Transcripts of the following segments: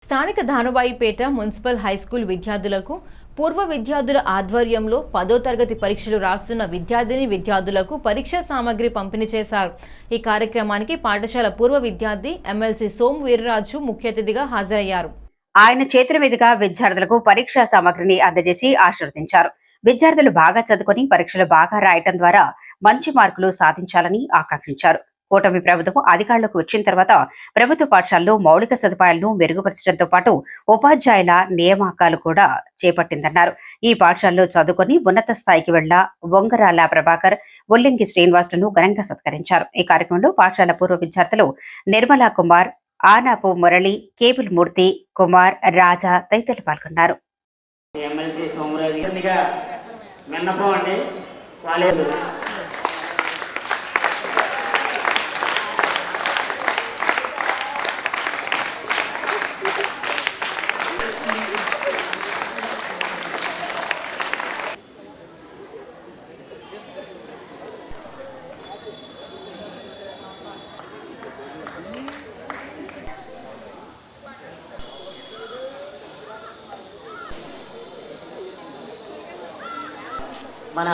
స్థానిక ధానుబాయిపేట municipal high school విద్యార్థులకు పూర్వ విద్యార్థుల ఆధ్వర్యంలో 10వ తరగతి పరీక్షలు రాస్తున్న విద్యార్థులకు పరీక్షా సామగ్రి పంపిణీ చేశారు. ఈ కార్యక్రమానికి పాఠశాల పూర్వ విద్యార్థి ఎమ్మెల్సీ సోము వీర్రాజు ముఖ్య అతిథిగా హాజరయ్యారు. ఆయన చేతుల మీదుగా విద్యార్థులకు పరీక్షా సామగ్రిని అందజేసి ఆశీర్వదించారు. విద్యార్థులు బాగా చదువుకుని పరీక్షలు బాగా రాయటం ద్వారా మంచి మార్కులు సాధించాలని ఆకాంక్షించారు. కూటమి ప్రభుత్వం అధికారులకు వచ్చిన తర్వాత ప్రభుత్వ పాఠశాలలో మౌలిక సదుపాయాలను మెరుగుపరచడంతో పాటు ఉపాధ్యాయుల నియామకాలు కూడా చేపట్టిందన్నారు. ఈ పాఠశాలలో చదువుకుని ఉన్నత స్థాయికి వెళ్ల బొంగరాల ప్రభాకర్, ఒల్లింగి శ్రీనివాసులను ఘనంగా సత్కరించారు. ఈ కార్యక్రమంలో పాఠశాల పూర్వ విద్యార్థులు నిర్మలా కుమార్, ఆనాపు మురళి, కేబుల్ మూర్తి కుమార్, రాజా తదితరులు పాల్గొన్నారు. మన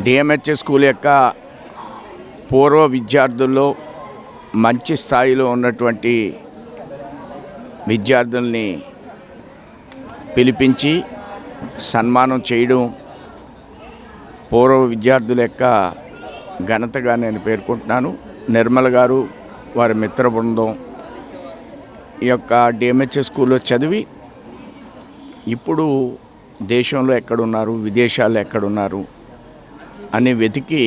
డిఎంహెచ్ఎస్ స్కూల్ యొక్క పూర్వ విద్యార్థుల్లో మంచి స్థాయిలో ఉన్నటువంటి విద్యార్థుల్ని పిలిపించి సన్మానం చేయడం పూర్వ విద్యార్థుల యొక్క ఘనతగా నేను పేర్కొంటున్నాను. నిర్మల గారు, వారి మిత్ర బృందం ఈ యొక్క డిఎంహెచ్ఎస్ స్కూల్లో చదివి ఇప్పుడు దేశంలో ఎక్కడున్నారు, విదేశాల్లో ఎక్కడున్నారు అని వెతికి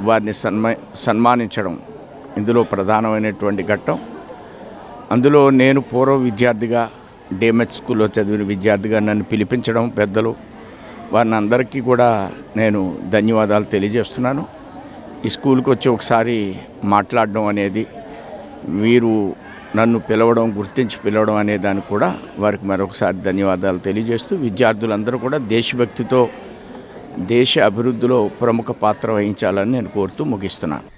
వారిని సన్మానించడం ఇందులో ప్రధానమైనటువంటి ఘట్టం. అందులో నేను పూర్వ విద్యార్థిగా డిఎంహెచ్ స్కూల్లో చదివిన విద్యార్థిగా నన్ను పిలిపించడం పెద్దలు, వారిని అందరికీ కూడా నేను ధన్యవాదాలు తెలియజేస్తున్నాను. ఈ స్కూల్కి వచ్చి ఒకసారి మాట్లాడడం అనేది, వీరు నన్ను పిలవడం, గుర్తించి పిలవడం అనే దానికి కూడా వారికి మరొకసారి ధన్యవాదాలు తెలియజేస్తూ, విద్యార్థులందరూ కూడా దేశభక్తితో దేశ అభివృద్ధిలో ప్రముఖ పాత్ర వహించాలని నేను కోరుతూ ముగిస్తున్నాను.